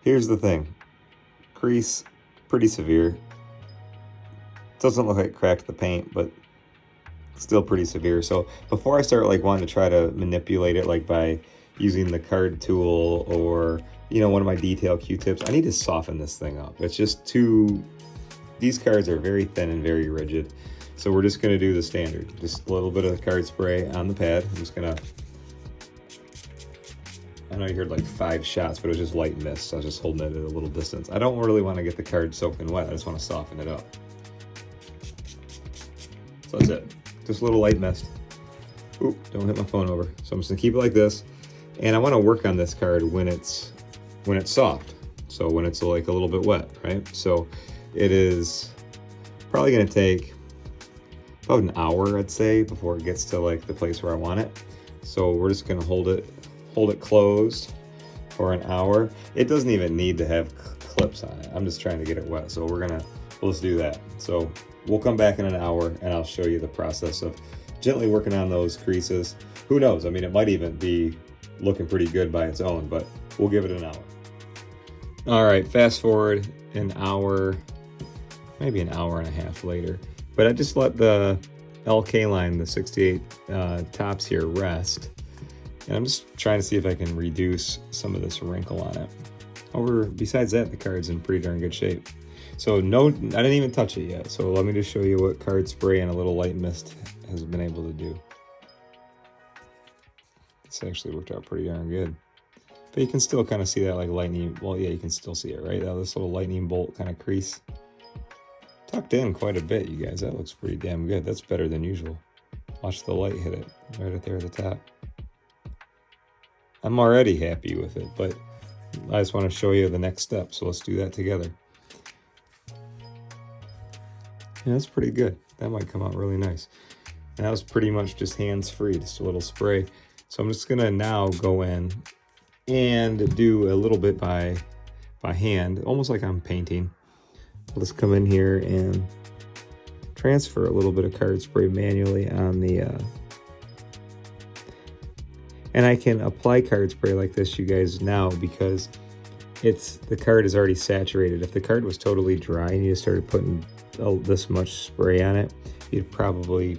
Here's the thing. Crease, pretty severe. Doesn't look like it cracked the paint, but still pretty severe. So before I start like wanting to try to manipulate it, like by using the card tool or, you know, one of my detail Q-tips, I need to soften this thing up. It's just too, these cards are very thin and very rigid. So we're just gonna do the standard. Just a little bit of card spray on the pad. I'm just gonna, I know you heard like 5 shots, but it was just light mist. So I was just holding it at a little distance. I don't really want to get the card soaking wet. I just want to soften it up. So that's it. Just a little light mist. Oop, don't hit my phone over. So I'm just gonna keep it like this. And I want to work on this card when it's soft. So when it's like a little bit wet, right? So it is probably gonna take about an hour, I'd say, before it gets to like the place where I want it. So we're just gonna hold it closed for an hour. It doesn't even need to have clips on it. I'm just trying to get it wet. So we'll just do that. So we'll come back in an hour and I'll show you the process of gently working on those creases. Who knows? I mean, it might even be looking pretty good by its own, but we'll give it an hour. All right, fast forward an hour, maybe an hour and a half later. But I just let the Al Kaline, the 68 Topps here, rest. And I'm just trying to see if I can reduce some of this wrinkle on it. Besides that, the card's in pretty darn good shape. So no, I didn't even touch it yet. So let me just show you what card spray and a little light mist has been able to do. This actually worked out pretty darn good. But you can still kind of see that like lightning, well, yeah, you can still see it, right? This little lightning bolt kind of crease. Tucked in quite a bit, you guys. That looks pretty damn good. That's better than usual. Watch the light hit it right up there at the top. I'm already happy with it, but I just want to show you the next step. So let's do that together. Yeah, that's pretty good. That might come out really nice. And that was pretty much just hands-free, just a little spray. So I'm just gonna now go in and do a little bit by hand, almost like I'm painting. Let's come in here and transfer a little bit of card spray manually on the, and I can apply card spray like this, you guys, now because the card is already saturated. If the card was totally dry and you just started putting this much spray on it, you'd probably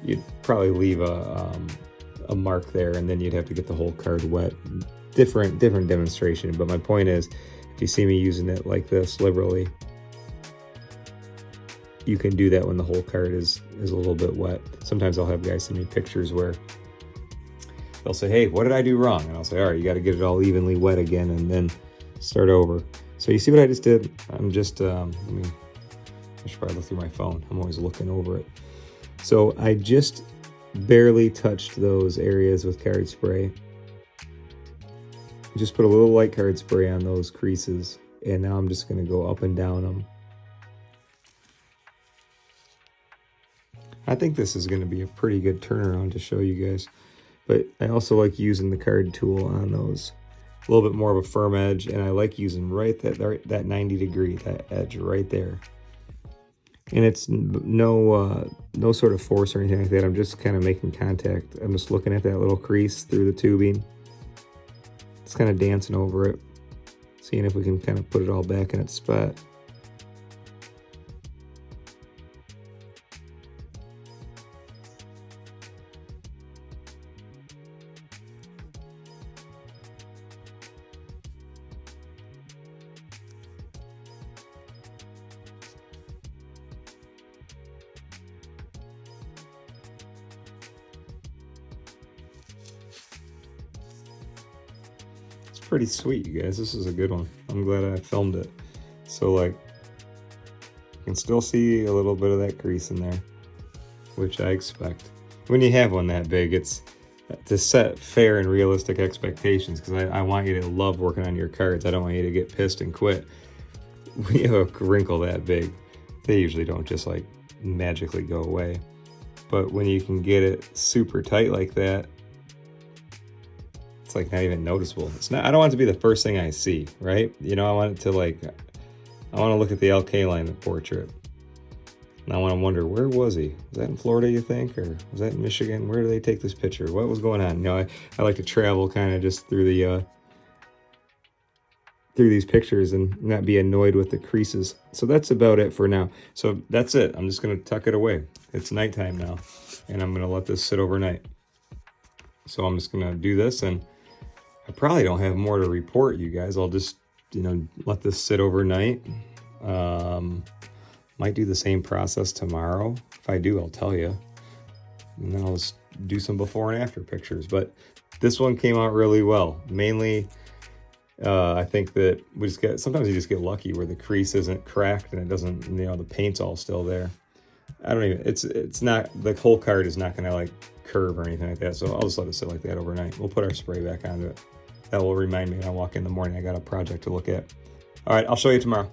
leave a mark there, and then you'd have to get the whole card wet. Different demonstration, but my point is, if you see me using it like this liberally, you can do that when the whole card is a little bit wet. Sometimes I'll have guys send me pictures where they'll say, hey, what did I do wrong? And I'll say, all right, you got to get it all evenly wet again and then start over. So you see what I just did? I'm just, I should probably look through my phone. I'm always looking over it. So I just barely touched those areas with card spray. Just put a little light card spray on those creases, and now I'm just going to go up and down them. I think this is going to be a pretty good turnaround to show you guys, but I also like using the card tool on those. A little bit more of a firm edge, and I like using right that 90 degree, that edge right there. And it's no sort of force or anything like that. I'm just kind of making contact. I'm just looking at that little crease through the tubing. Just kind of dancing over it, seeing if we can kind of put it all back in its spot. Pretty sweet, you guys. This is a good one. I'm glad I filmed it. So like, you can still see a little bit of that crease in there, which I expect. When you have one that big, it's to set fair and realistic expectations, because I want you to love working on your cards. I don't want you to get pissed and quit. When you have a wrinkle that big, they usually don't just like magically go away. But when you can get it super tight like that, it's like not even noticeable. It's not, I don't want it to be the first thing I see, right? You know, I want it to like, I want to look at the Al Kaline portrait. And I want to wonder, where was he? Was that in Florida, you think? Or was that in Michigan? Where did they take this picture? What was going on? You know, I like to travel kind of just through through these pictures and not be annoyed with the creases. So that's about it for now. So that's it. I'm just gonna tuck it away. It's nighttime now, and I'm gonna let this sit overnight. So I'm just gonna do this, and I probably don't have more to report, you guys. I'll just, you know, let this sit overnight. Might do the same process tomorrow. If I do, I'll tell you. And then I'll just do some before and after pictures. But this one came out really well. Mainly, I think that we just get, sometimes you just get lucky where the crease isn't cracked and it doesn't, you know, the paint's all still there. I don't even, it's not, the whole card is not gonna like curve or anything like that. So I'll just let it sit like that overnight. We'll put our spray back onto it. That will remind me when I walk in the morning, I got a project to look at. All right, I'll show you tomorrow.